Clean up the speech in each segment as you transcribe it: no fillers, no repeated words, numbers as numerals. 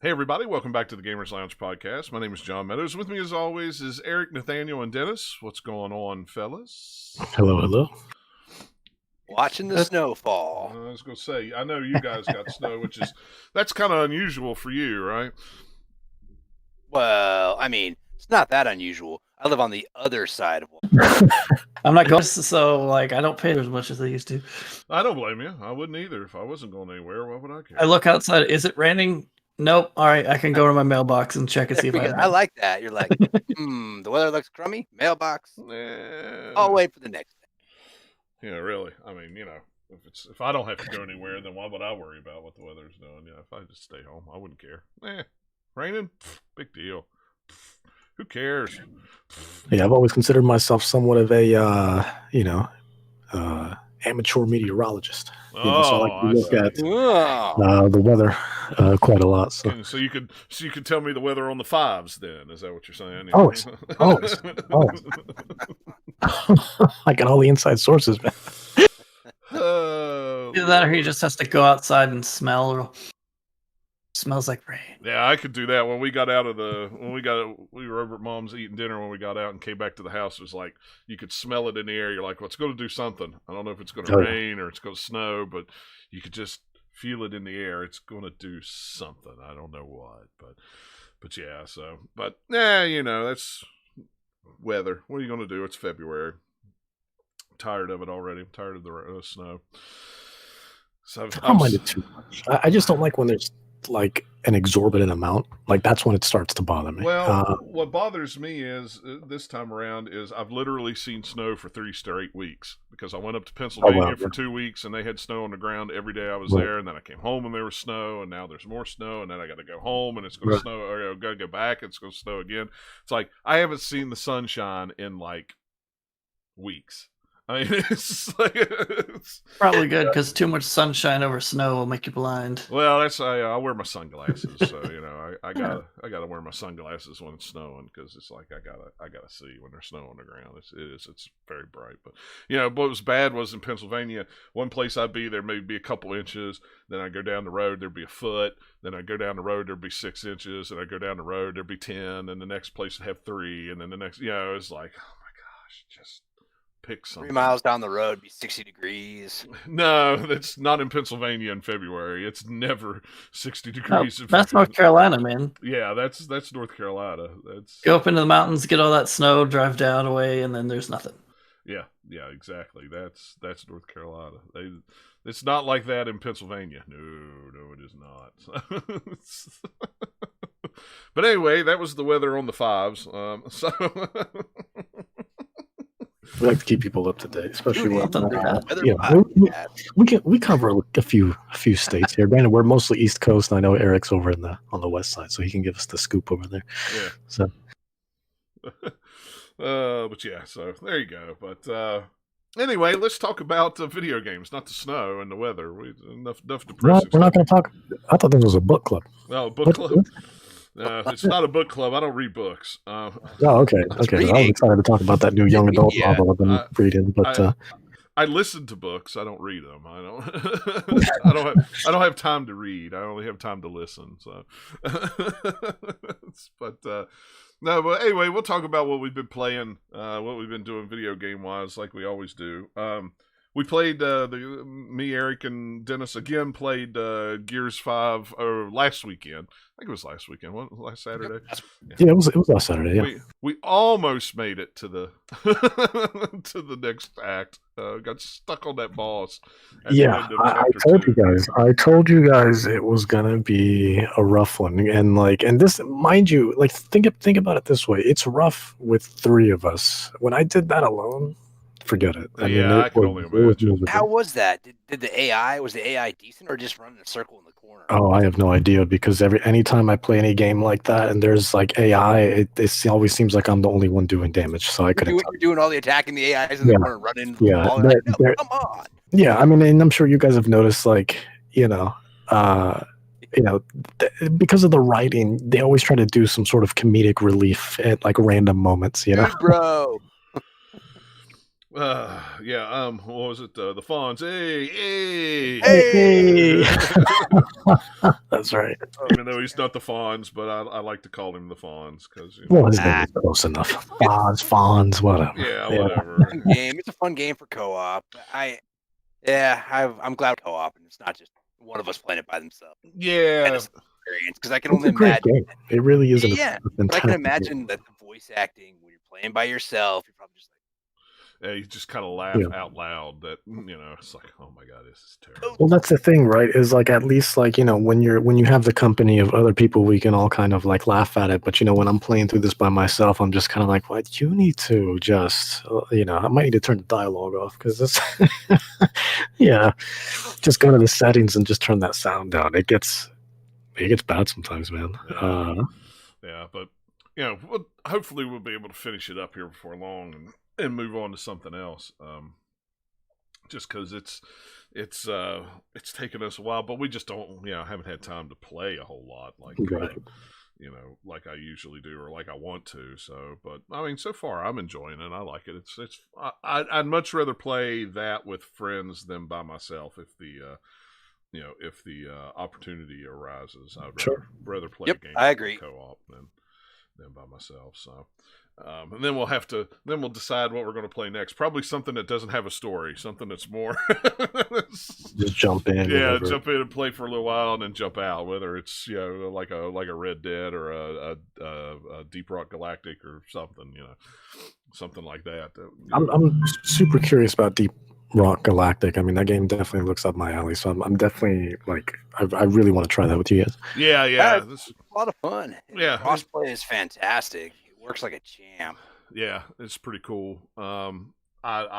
Hey everybody, welcome back to the Gamers Lounge podcast. My name is John Meadows. With me as always is Eric, Nathaniel, and Dennis. What's going on, fellas? Hello, hello. Watching the snow fall. I was going to say, I know you guys got snow, that's kind of unusual for you, right? Well, I mean, it's not that unusual. I live on the other side of one. I'm not going, so I don't pay as much as I used to. I don't blame you. I wouldn't either. If I wasn't going anywhere, why would I care? I look outside. Is it raining? Nope. All right, I can go to my mailbox and check and see if I like that. You're like, the weather looks crummy. Mailbox. I'll wait for the next day. Yeah, really. I mean, if I don't have to go anywhere, then why would I worry about what the weather's doing? Yeah, if I just stay home, I wouldn't care. Raining, big deal. Who cares? Yeah, I've always considered myself somewhat of a, amateur meteorologist. So I like to look at the weather quite a lot. So you could tell me the weather on the fives. Then is that what you're saying? Always. I got all the inside sources, man. Either that, or he just has to go outside and smell. Smells like rain. Yeah, I could do that. When we got out of we were over at Mom's eating dinner. When we got out and came back to the house, it was like you could smell it in the air. You're like, well, it's going to do something. I don't know if it's going to rain or it's going to snow, but you could just feel it in the air. It's going to do something. I don't know what, but yeah. So, but that's weather. What are you going to do? It's February. I'm tired of it already. I'm tired of the snow. So I don't mind it too much. I just don't like when there's an exorbitant amount. That's when it starts to bother me. Well, what bothers me is this time around is I've literally seen snow for 3 straight weeks because I went up to Pennsylvania for 2 weeks and they had snow on the ground every day I was there, and then I came home and there was snow, and now there's more snow, and then I got to go home and it's going to snow, or I got to go back and it's going to snow again. It's like I haven't seen the sunshine in weeks. I mean, it's probably good because too much sunshine over snow will make you blind. Well, I wear my sunglasses, so I gotta wear my sunglasses when it's snowing because it's like I gotta see when there's snow on the ground. It's very bright, but what was bad was in Pennsylvania. One place I'd be there maybe a couple inches, then I go down the road there'd be a foot, then I go down the road there'd be 6 inches, and I go down the road there'd be 10, and the next place would have 3, and then the next it's like, oh my gosh, just pick something. 3 miles down the road, be 60 degrees. No, that's not in Pennsylvania in February. It's never 60 degrees. No, that's North Carolina, man. Yeah, that's North Carolina. Go up into the mountains, get all that snow, drive down away, and then there's nothing. Yeah, exactly. That's North Carolina. It's not like that in Pennsylvania. No, it is not. But anyway, that was the weather on the fives. We like to keep people up to date, especially when we cover a few states here. Granted, we're mostly East Coast, and I know Eric's over on the West Side, so he can give us the scoop over there. Yeah. So, but yeah, so there you go. But anyway, let's talk about video games, not the snow and the weather. Enough depressing. We're not going to talk. I thought this was a book club. Oh, book club. It's not a book club. I don't read books. Okay. I was excited to talk about that new young adult novel I've been reading, but I listen to books. I don't read them. I don't have time to read. I only have time to listen. So, but anyway, we'll talk about what we've been playing, what we've been doing video game wise, like we always do. We played, me, Eric, and Dennis again played Gears 5 last weekend. I think it was last weekend. Last Saturday? Yeah, it was last Saturday, yeah. We almost made it to the to the next act. Got stuck on that boss. Yeah, I told you guys it was going to be a rough one. And this, mind you, think about it this way. It's rough with 3 of us. When I did that alone, forget it. I can only imagine. How was that? Did the AI decent, or just running a circle in the corner? Oh, I have no idea, because anytime I play any game like that and there's AI, it always seems like I'm the only one doing damage. So I couldn't. You're doing all the attacking, the AIs in the corner, running. Yeah, come on. Yeah, I mean, and I'm sure you guys have noticed, because of the writing, they always try to do some sort of comedic relief at random moments. Dude, bro. Yeah. What was it? The Fawns. Hey. Hey! That's right. Even though he's not the Fawns, but I like to call him the Fawns because Well, his name is close enough. Fonz, whatever. yeah, whatever. Game. It's a fun game for co-op. I'm glad co-op, and it's not just one of us playing it by themselves. Yeah. Experience, because I can It's only a great imagine. game. It really is. Yeah, but I can imagine that the voice acting when you're playing by yourself, you're probably just like, Yeah, you just kind of laugh out loud. That it's like, oh my god, this is terrible. Well, that's the thing, right? Is like at least like when you have the company of other people, we can all kind of like laugh at it. But when I'm playing through this by myself, I'm just kind of like, what? You need to just I might need to turn the dialogue off because this, just go to the settings and just turn that sound down. It gets bad sometimes, man. Yeah, but hopefully we'll be able to finish it up here before long and move on to something else. Just because it's taken us a while, but we just don't haven't had time to play a whole lot like like I usually do or like I want to. So, but I mean, so far I'm enjoying it. I like it. I'd much rather play that with friends than by myself if the if the opportunity arises. I'd rather play a game I agree. co-op than by myself. So, and then we'll decide what we're going to play next. Probably something that doesn't have a story, something that's more just jump in. Yeah, jump in and play for a little while and then jump out. Whether it's like a Red Dead or a Deep Rock Galactic or something, something like that. I'm super curious about Deep Rock Galactic. I mean, that game definitely looks up my alley, so I'm definitely like, I really want to try that with you guys. Yeah. It's a lot of fun. Yeah, crossplay is fantastic. It works like a champ. Yeah, it's pretty cool. I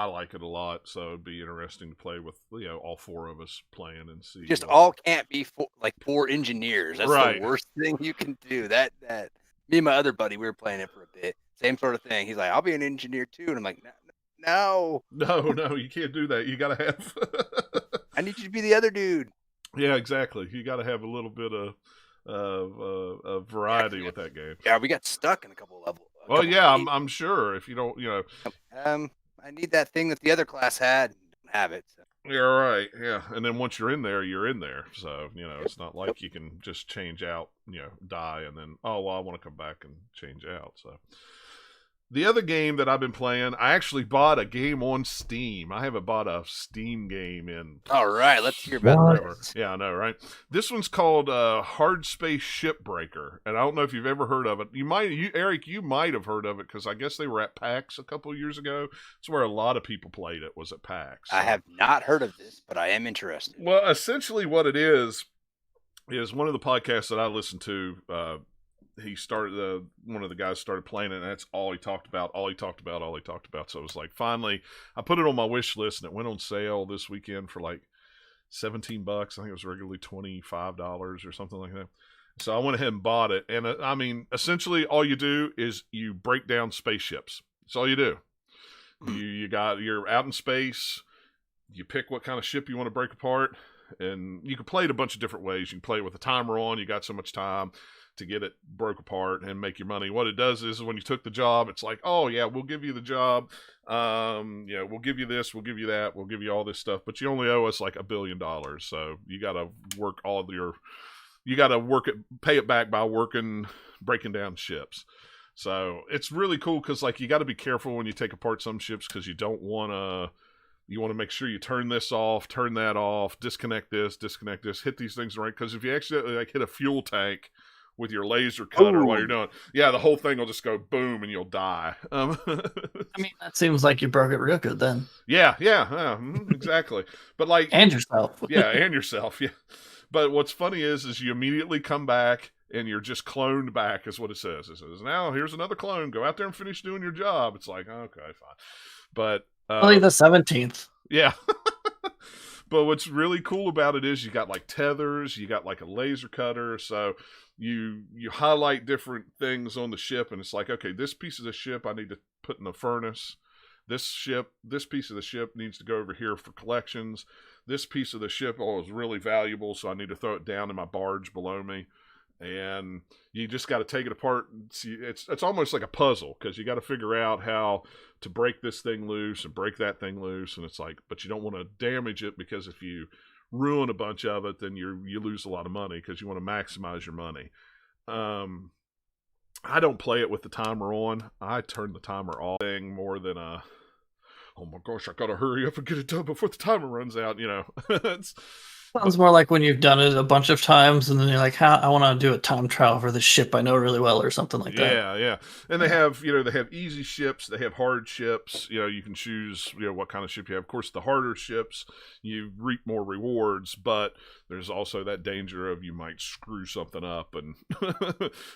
like it a lot, so it'd be interesting to play with all four of us playing and see. Just all can't be four engineers. That's right. the worst thing you can do. That me and my other buddy, we were playing it for a bit. Same sort of thing. He's like, I'll be an engineer too, and I'm like, no, you can't do that. You got to have. I need you to be the other dude. Yeah, exactly. You got to have a little bit of variety with that game. Yeah, we got stuck in a couple levels. Well, yeah, I'm sure if you don't, I need that thing that the other class had. Don't have it. So. You're right. Yeah, and then once you're in there, you're in there. So it's not like you can just change out, die, and then I want to come back and change out. So. The other game that I've been playing, I actually bought a game on Steam. I haven't bought a Steam game in. All right, let's hear about it. Yeah, I know, right? This one's called Hard Space Shipbreaker, and I don't know if you've ever heard of it. Eric, you might have heard of it because I guess they were at PAX a couple of years ago. It's where a lot of people played it. Was at PAX. I have not heard of this, but I am interested. Well, essentially, what it is one of the podcasts that I listen to. He started one of the guys started playing it, and that's all he talked about. So it was like, finally, I put it on my wish list, and it went on sale this weekend for like $17. I think it was regularly $25 or something like that. So I went ahead and bought it, and I mean, essentially, all you do is you break down spaceships. That's all you do. You're out in space. You pick what kind of ship you want to break apart, and you can play it a bunch of different ways. You can play it with a timer on. You got so much time to get it broke apart and make your money. What it does is when you took the job, it's like, oh yeah, we'll give you the job. We'll give you this, we'll give you that, we'll give you all this stuff, but you only owe us like $1 billion. So you got to work pay it back by breaking down ships. So it's really cool because like you got to be careful when you take apart some ships because you want to make sure you turn this off, turn that off, disconnect this, hit these things right. Because if you accidentally like hit a fuel tank with your laser cutter while you're doing, the whole thing will just go boom and you'll die. I mean, that seems like you broke it real good then. Yeah, exactly. But like, and yourself. and yourself. Yeah. But what's funny is you immediately come back and you're just cloned back, is what it says. It says, now here's another clone. Go out there and finish doing your job. It's like, okay, fine. But only the 17th. Yeah. But what's really cool about it is you got like tethers, you got like a laser cutter, so you highlight different things on the ship, and it's like, okay, this piece of the ship I need to put in the furnace. This piece of the ship needs to go over here for collections. This piece of the ship is really valuable, so I need to throw it down in my barge below me. and you just got to take it apart. And see, it's almost like a puzzle because you got to figure out how to break this thing loose and break that thing loose, and it's like, but you don't want to damage it because if you ruin a bunch of it, then you lose a lot of money because you want to maximize your money. I don't play it with the timer on. I turn the timer off thing more than oh my gosh, I gotta hurry up and get it done before the timer runs out. It's Sounds more like when you've done it a bunch of times, and then you're like, I want to do a time trial for this ship I know really well, or something like that. Yeah. And they have, they have easy ships, they have hard ships. You can choose, what kind of ship you have. Of course, the harder ships, you reap more rewards, but there's also that danger of you might screw something up and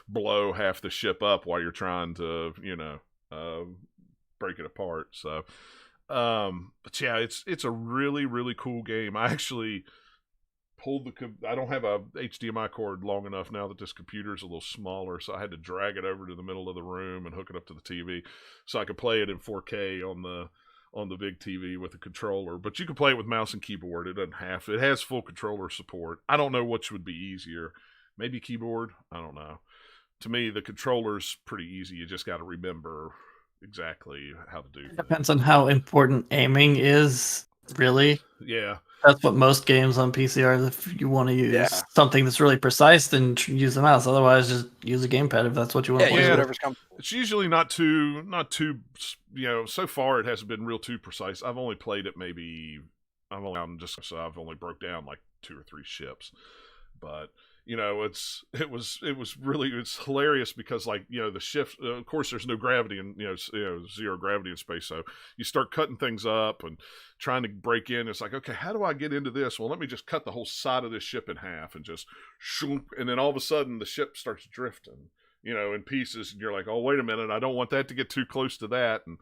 blow half the ship up while you're trying to, break it apart. So, but yeah, it's a really, really cool game. I actually I don't have a HDMI cord long enough now that this computer is a little smaller, so I had to drag it over to the middle of the room and hook it up to the TV so I could play it in 4K on the big TV with a controller. But you can play it with mouse and keyboard. It has full controller support. I don't know which would be easier. Maybe keyboard. I don't know. To me, the controller's pretty easy. You just got to remember exactly how to do things. Depends on how important aiming is, really. Yeah. That's what most games on PC are. If you want to use something that's really precise, then use the mouse. Otherwise, just use a gamepad if that's what you want to play. Use whatever's comfortable. It's usually not too. So far it hasn't been real too precise. I've only played it I've only broke down like 2 or 3 ships, but it's hilarious because the shift, of course there's no gravity and zero gravity in space, so you start cutting things up and trying to break in. It's like, okay, how do I get into this? Well, let me just cut the whole side of this ship in half and just shoop, and then all of a sudden the ship starts drifting in pieces, and you're like, oh, wait a minute, I don't want that to get too close to that. And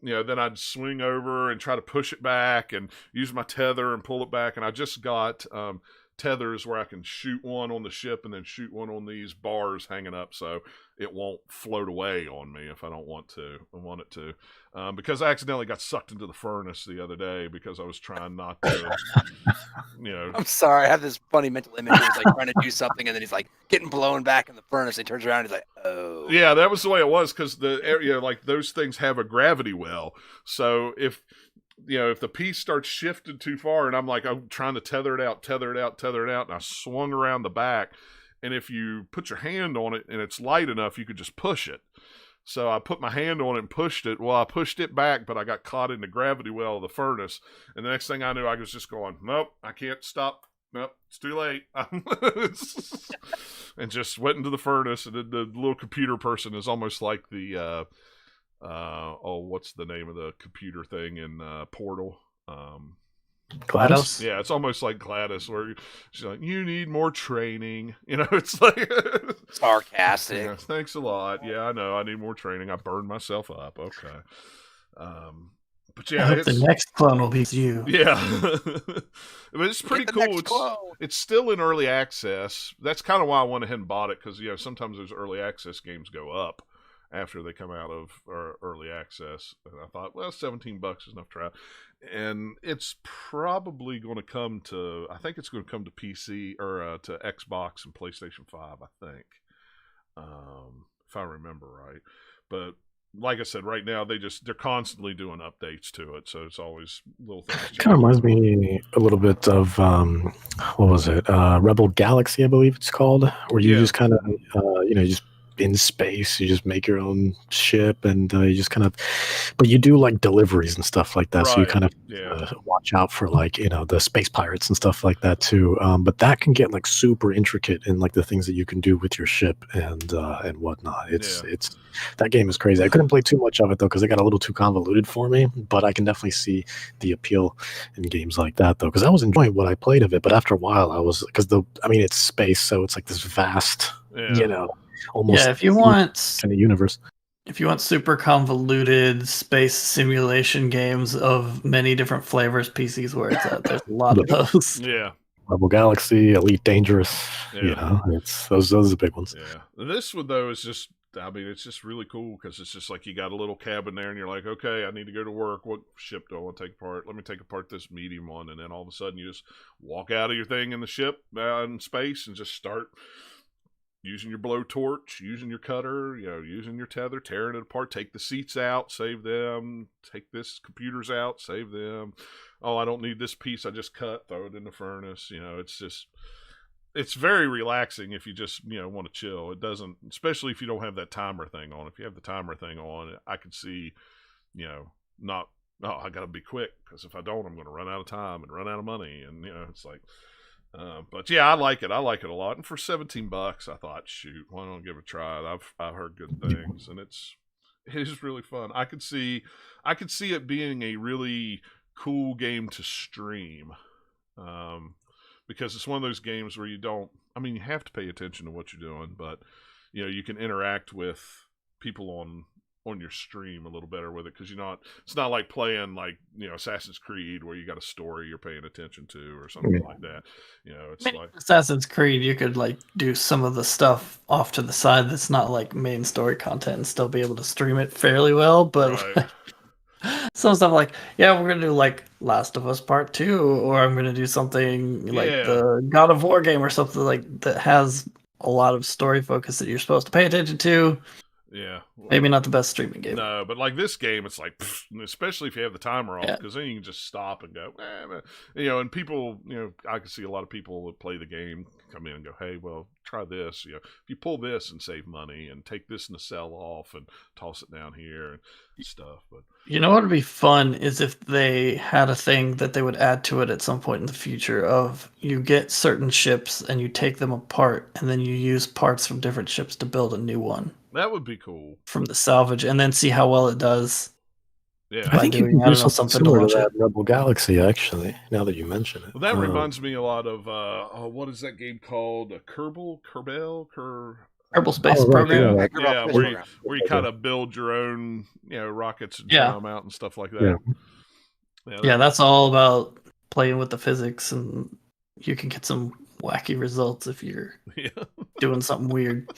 then I'd swing over and try to push it back and use my tether and pull it back. And I just got tethers where I can shoot one on the ship and then shoot one on these bars hanging up so it won't float away on me if I don't want it to. Because I accidentally got sucked into the furnace the other day because I was trying not to, I'm sorry, I have this funny mental image where he's like trying to do something and then he's like getting blown back in the furnace. He turns around and he's like, oh. Yeah, that was the way it was because the area, those things have a gravity well. So if the piece starts shifting too far and I'm trying to tether it out, and I swung around the back, and if you put your hand on it and it's light enough, you could just push it. So I put my hand on it and pushed it. Well, I pushed it back, but I got caught in the gravity well of the furnace. And the next thing I knew, I was just going, nope, I can't stop. Nope, it's too late. And just went into the furnace. And the little computer person is almost like the what's the name of the computer thing in Portal? GLaDOS? Yeah, it's almost like GLaDOS, where she's like, you need more training. It's like sarcastic. Yeah, thanks a lot. Yeah, I know. I need more training. I burned myself up. Okay. But yeah, the next clone will be you. Yeah. But it's pretty cool. It's still in early access. That's kind of why I went ahead and bought it, because sometimes those early access games go up after they come out of early access. And I thought, well, $17 is enough to try. And it's probably going to come to, I think it's going to come to PC or to Xbox and PlayStation 5, I think. If I remember right. But like I said, right now they're constantly doing updates to it, so it's always little things. It kind of reminds me a little bit of what was it? Rebel Galaxy, I believe it's called, where you just kind of just in space, you just make your own ship, and you just kind of, but you do like deliveries and stuff like that, right. So you kind of watch out for the space pirates and stuff like that too. But that can get like super intricate in like the things that you can do with your ship and whatnot. It's that game is crazy. I couldn't play too much of it though because it got a little too convoluted for me. But I can definitely see the appeal in games like that though, because I was enjoying what I played of it. But after a while, it's space, so it's like this vast, almost if you want kind of universe. If you want super convoluted space simulation games of many different flavors, PC's where it's at. There's a lot of those. Yeah. Rebel Galaxy, Elite Dangerous. It's those are the big ones. Yeah. This one though is just, it's just really cool because it's just like you got a little cabin there and you're like, okay, I need to go to work. What ship do I want to take apart? Let me take apart this medium one. And then all of a sudden you just walk out of your thing in the ship in space and just start using your blowtorch, using your cutter, using your tether, tearing it apart, take the seats out, save them, take this computers out, save them. Oh, I don't need this piece I just cut, throw it in the furnace. It's very relaxing if you just, want to chill. It doesn't, especially if you don't have that timer thing on. If you have the timer thing on, I could see, not, oh, I got to be quick because if I don't, I'm going to run out of time and run out of money. And, it's like, but yeah, I like it. I like it a lot. And for $17, I thought, shoot, why don't I give it a try? I've heard good things, and it is really fun. I could see it being a really cool game to stream, because it's one of those games where you have to pay attention to what you're doing, but you can interact with people on your stream a little better with it, because it's not like playing Assassin's Creed where you got a story you're paying attention to or something like that. It's like Assassin's Creed, you could do some of the stuff off to the side that's not main story content and still be able to stream it fairly well, but right. some stuff we're gonna do Last of Us Part 2, or I'm gonna do something the God of War game or something that has a lot of story focus that you're supposed to pay attention to. Yeah. Maybe not the best streaming game. No, but this game, it's especially if you have the timer off, because then you can just stop and go, and people, I can see a lot of people that play the game come in and go, hey, well, try this. If you pull this and save money and take this nacelle off and toss it down here and stuff. But what would be fun is if they had a thing that they would add to it at some point in the future of you get certain ships and you take them apart and then you use parts from different ships to build a new one. That would be cool. From the salvage, and then see how well it does. Yeah, I think you can do something similar to that in Rebel Galaxy, actually, now that you mention it. Well, that reminds me a lot of, what is that game called? Kerbal Space Program? Yeah, where you kind of build your own, rockets and try them out and stuff like that. Yeah, that's all about playing with the physics, and you can get some wacky results if you're doing something weird.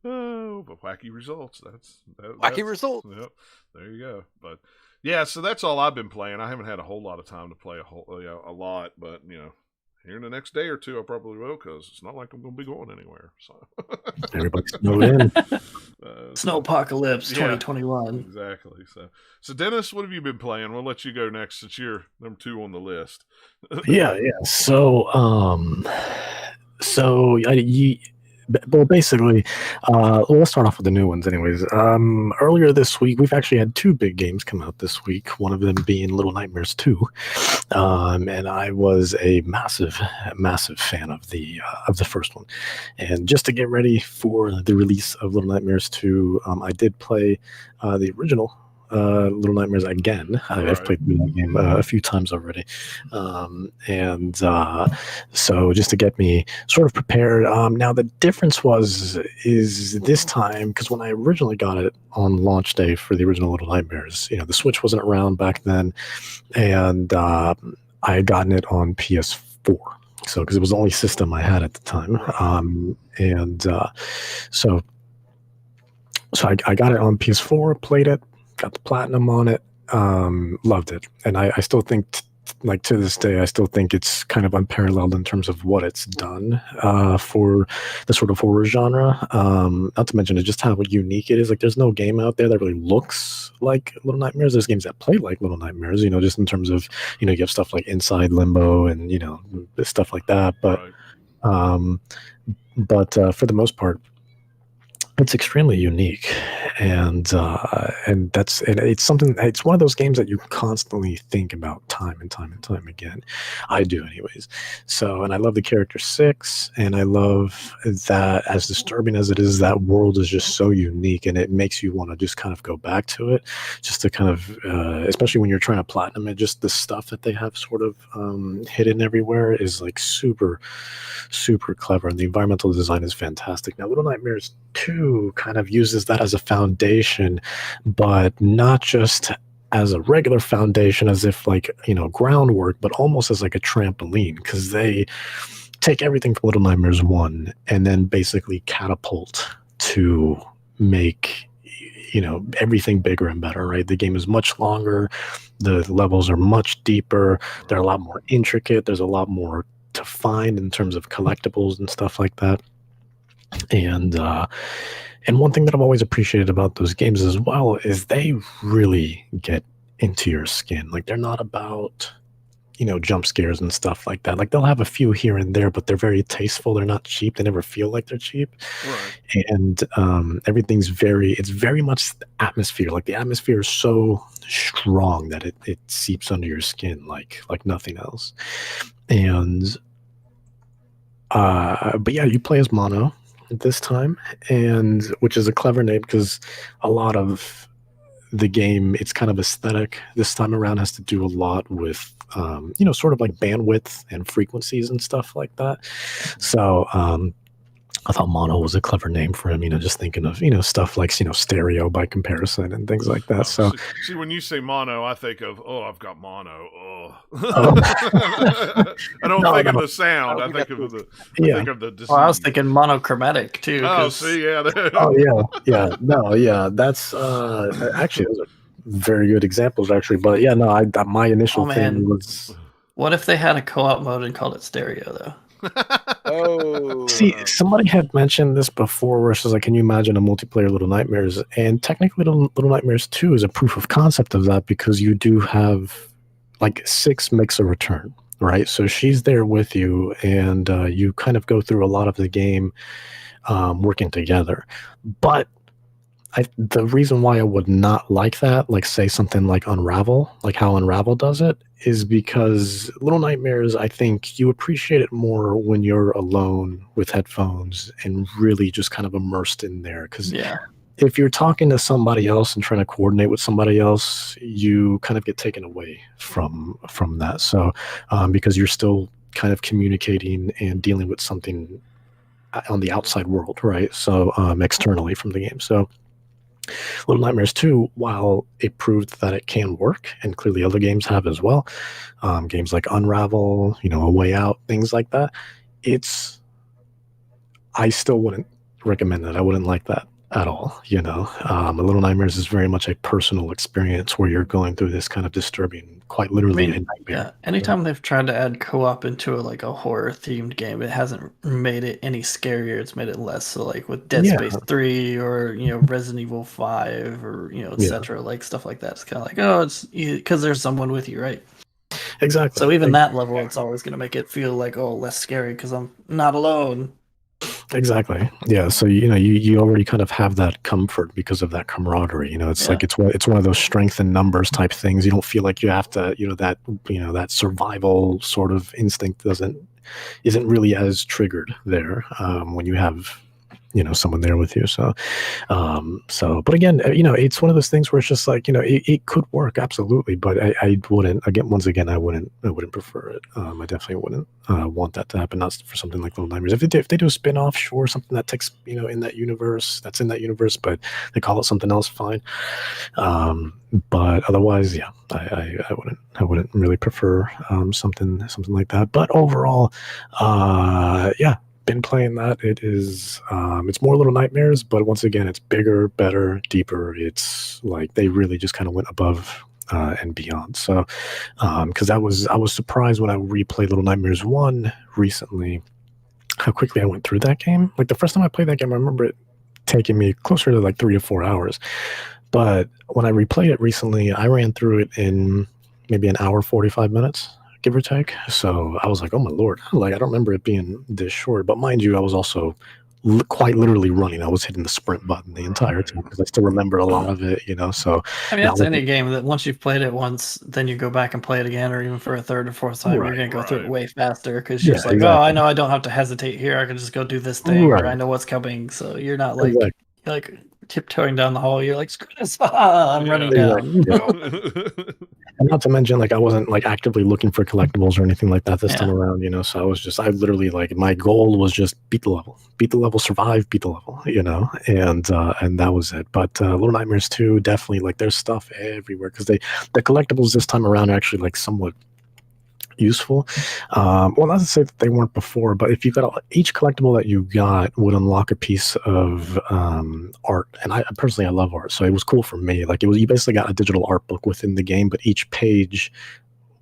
Oh, but wacky results. That's wacky results. Yep, there you go. But yeah, so that's all I've been playing. I haven't had a whole lot of time to play a lot, but here in the next day or two, I probably will, because it's not like I'm going to be going anywhere. So everybody's snowed in. Snowpocalypse 2021. Exactly. So Dennis, what have you been playing? We'll let you go next since you're number 2 on the list. Yeah. So, well, basically, let's start off with the new ones anyways. Earlier this week, we've actually had 2 big games come out this week, one of them being Little Nightmares 2. And I was a massive fan of the first one. And just to get ready for the release of Little Nightmares 2, I did play the original Little Nightmares again. I've played that game a few times already, and so just to get me sort of prepared. Now the difference is this time, because when I originally got it on launch day for the original Little Nightmares, the Switch wasn't around back then, and I had gotten it on PS4. So because it was the only system I had at the time, so I got it on PS4, played it. Got the platinum on it, loved it, and I still think, to this day, I still think it's kind of unparalleled in terms of what it's done for the sort of horror genre. Not to mention just how unique it is. There's no game out there that really looks like Little Nightmares. There's games that play like Little Nightmares, just in terms of, you have stuff like Inside Limbo and stuff like that. But for the most part, it's extremely unique, and it's something. It's one of those games that you constantly think about time and time and time again. I do, anyways. So, and I love the character 6, and I love that, as disturbing as it is, that world is just so unique, and it makes you want to just kind of go back to it, just to kind of, especially when you're trying to platinum it. Just the stuff that they have sort of hidden everywhere is super, super clever, and the environmental design is fantastic. Now, Little Nightmares 2 kind of uses that as a foundation, but not just as a regular foundation, as if groundwork, but almost as a trampoline, because they take everything from Little Nightmares 1 and then basically catapult to make everything bigger and better, right? The game is much longer, the levels are much deeper, they're a lot more intricate, there's a lot more to find in terms of collectibles and stuff like that. And one thing that I've always appreciated about those games as well is they really get into your skin. Like they're not about jump scares and stuff like that. Like they'll have a few here and there, but they're very tasteful. They're not cheap. They never feel like they're cheap. Right. And everything's it's very much atmosphere. Like the atmosphere is so strong that it seeps under your skin like nothing else. And but yeah, you play as Mono this time, and which is a clever name because a lot of the game, it's kind of aesthetic this time around, has to do a lot with sort of like bandwidth and frequencies and stuff like that. So I thought mono was a clever name for him, just thinking of stuff like stereo by comparison and things like that. So see, when you say mono, I think of I've got mono. I don't think of the sound. I think of the disease. Well, I was thinking monochromatic too. Oh, see, yeah. Yeah. No, yeah. That's actually those are very good examples, actually. But yeah, no, my initial thing was. What if they had a co-op mode and called it stereo though? See, somebody had mentioned this before where it's like, can you imagine a multiplayer Little Nightmares? And technically Little Nightmares 2 is a proof of concept of that, because you do have like 6 makes a return, right? So she's there with you, and you kind of go through a lot of the game working together. But the reason why I would not like that, like say something like Unravel, like how Unravel does it, is because Little Nightmares, I think you appreciate it more when you're alone with headphones and really just kind of immersed in there. Because if you're talking to somebody else and trying to coordinate with somebody else, you kind of get taken away from that. So because you're still kind of communicating and dealing with something on the outside world, right? So externally from the game. So Little Nightmares 2, while it proved that it can work, and clearly other games have as well, games like Unravel, A Way Out, things like that, I still wouldn't recommend it. I wouldn't like that at all, Little Nightmares is very much a personal experience where you're going through this kind of disturbing, quite literally, a nightmare. Yeah, anytime they've tried to add co-op into a horror-themed game, it hasn't made it any scarier. It's made it less. So, like with Dead Space 3 or Resident Evil 5 or etc. Like stuff like that. It's kind of like it's because there's someone with you, right? Exactly. So even that level, it's always going to make it feel like less scary because I'm not alone. Exactly. Yeah. So you already kind of have that comfort because of that camaraderie. It's like it's one of those strength in numbers type things. You don't feel like you have to. That survival sort of instinct isn't really as triggered there when you have someone there with you. So but again, it's one of those things where it's just like, it could work absolutely, but I wouldn't, I wouldn't prefer it. I definitely wouldn't want that to happen. Not for something like Little Nightmares. If they do a spin-off, sure, something that takes, in that universe, but they call it something else, fine. But otherwise, yeah, I wouldn't really prefer something like that. But overall, been playing that. It is it's more Little Nightmares, but once again, it's bigger, better, deeper. It's like they really just kind of went above and beyond. So because I was surprised when I replayed Little Nightmares 1 recently how quickly I went through that game. Like the first time I played that game, I remember it taking me closer to like 3 or 4 hours, but when I replayed it recently, I ran through it in maybe an hour 45 minutes, give or take. So I was like, oh my lord, like I don't remember it being this short. But mind you, I was also quite literally running. I was hitting the sprint button the entire time because I still remember a lot of it, So I mean, that's any game that once you've played it once, then you go back and play it again, or even for a third or fourth time, you're going to go through it way faster because you're just like, exactly. Oh, I know I don't have to hesitate here. I can just go do this thing, or I know what's coming. So you're not like like tiptoeing down the hall. You're like, screw this, I'm running down. And not to mention, like I wasn't like actively looking for collectibles or anything like that this time around, So I literally like my goal was just beat the level, survive, beat the level, and that was it. But Little Nightmares 2, definitely like there's stuff everywhere because the collectibles this time around are actually like somewhat useful. Well, not to say that they weren't before, but if you got each collectible that you got would unlock a piece of art, and I personally love art, so it was cool for me. Like you basically got a digital art book within the game, but each page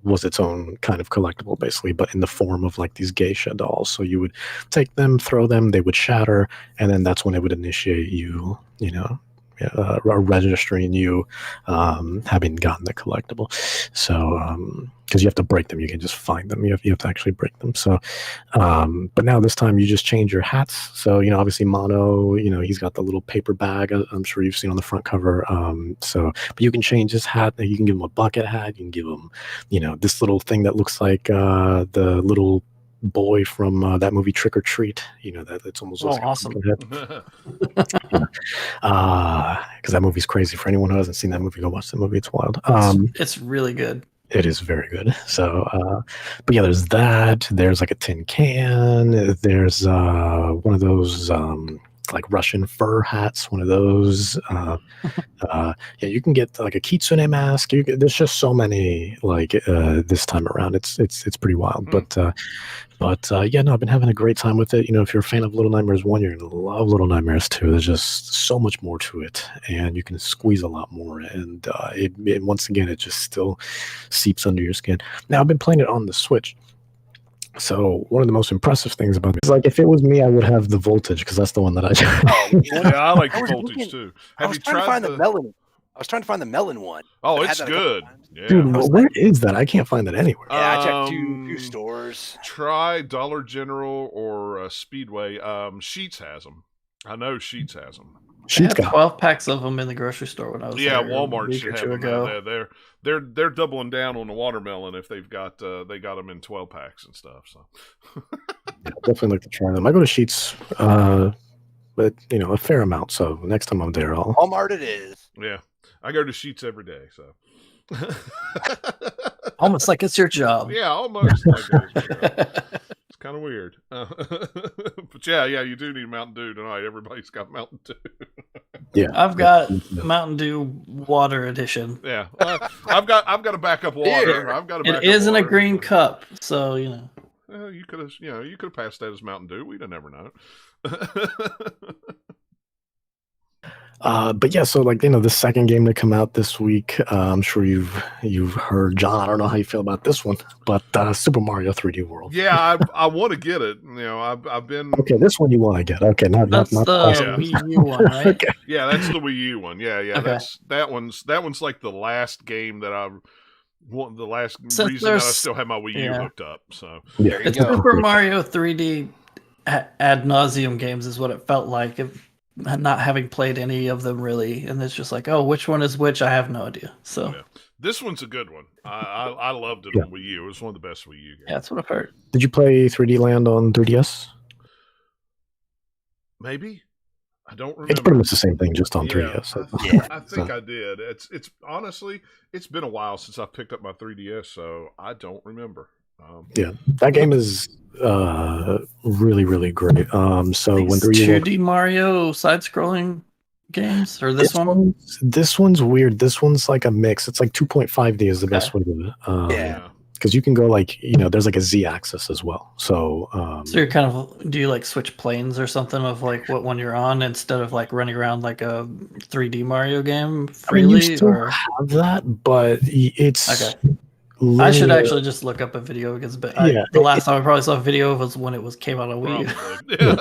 was its own kind of collectible, basically, but in the form of like these geisha dolls. So you would take them, throw them, they would shatter, and then that's when it would initiate you, registering you having gotten the collectible. So because you have to break them, you can just find them, you have to actually break them. So but now this time you just change your hats. So obviously Mono, he's got the little paper bag, I'm sure you've seen on the front cover. But you can change his hat. You can give him a bucket hat, you can give him this little thing that looks like the little boy from that movie Trick or Treat, that it's almost like awesome. Because that movie's crazy. For anyone who hasn't seen that movie, go watch the movie. It's wild. It's really good. It is very good. So but yeah, there's that. There's like a tin can. There's one of those like Russian fur hats, one of those. Yeah, you can get like a kitsune mask. There's just so many like this time around. It's pretty wild. But yeah, no, I've been having a great time with it. If you're a fan of Little Nightmares 1, you're gonna love Little Nightmares 2. There's just so much more to it, and you can squeeze a lot more. And it once again, it just still seeps under your skin. Now, I've been playing it on the Switch. So one of the most impressive things about it is, like, if it was me, I would have the Voltage, because that's the one that I. Yeah, I like the Voltage too. Have you tried the melon? I was trying to find the melon one. Oh, it's good. Yeah. Dude, where is that? I can't find that anywhere. Yeah, I checked two stores. Try Dollar General or Speedway. Sheets has them. I know Sheets has them. She had 12 packs of them in the grocery store when I was there. Walmart should have them. They're doubling down on the watermelon if they've got they got them in 12 packs and stuff. So yeah, definitely like to try them. I go to Sheets, but a fair amount. So next time I'm there, I'll Walmart it is. Yeah, I go to Sheets every day. So almost like it's your job. Yeah, almost like it's kind of weird. But yeah, you do need Mountain Dew tonight. Everybody's got Mountain Dew. Yeah, I've got Mountain Dew Water Edition. Yeah, I've got a backup water. I've got a backup. It is in a water. green cup, so you could have passed that as Mountain Dew. We'd have never known. But yeah, so like the second game to come out this week, I'm sure you've heard, John. I don't know how you feel about this one, but Super Mario 3D World. Yeah, I want to get it. I've been okay. This one you want to get? Okay, that's the Wii U one, right? Okay. Yeah, that's the Wii U one. Yeah. Okay. That one's like the last game that reason that I still have my Wii U hooked up. So yeah, it's Super Mario 3D ad nauseum games is what it felt like. Not having played any of them really, and it's just like, oh, which one is which? I have no idea. So yeah. This one's a good one. I loved it on Wii U. It was one of the best Wii U games. Yeah, that's what I've heard. Did you play 3D Land on 3DS? Maybe. I don't remember. It's pretty much the same thing, just on 3DS. I think I did. It's honestly, it's been a while since I picked up my 3DS, so I don't remember. Yeah, that game is really, really great. So when 2D Mario side-scrolling games, or this one? This one's weird. This one's like a mix. It's like 2.5D is the best way to yeah. Because you can go like there's like a Z-axis as well. So so you're kind of do you like switch planes or something of like what one you're on instead of like running around like a 3D Mario game freely? You still have that, but it's okay. Linear. I should actually just look up a video because the last time I probably saw a video was when it came out on Wii U.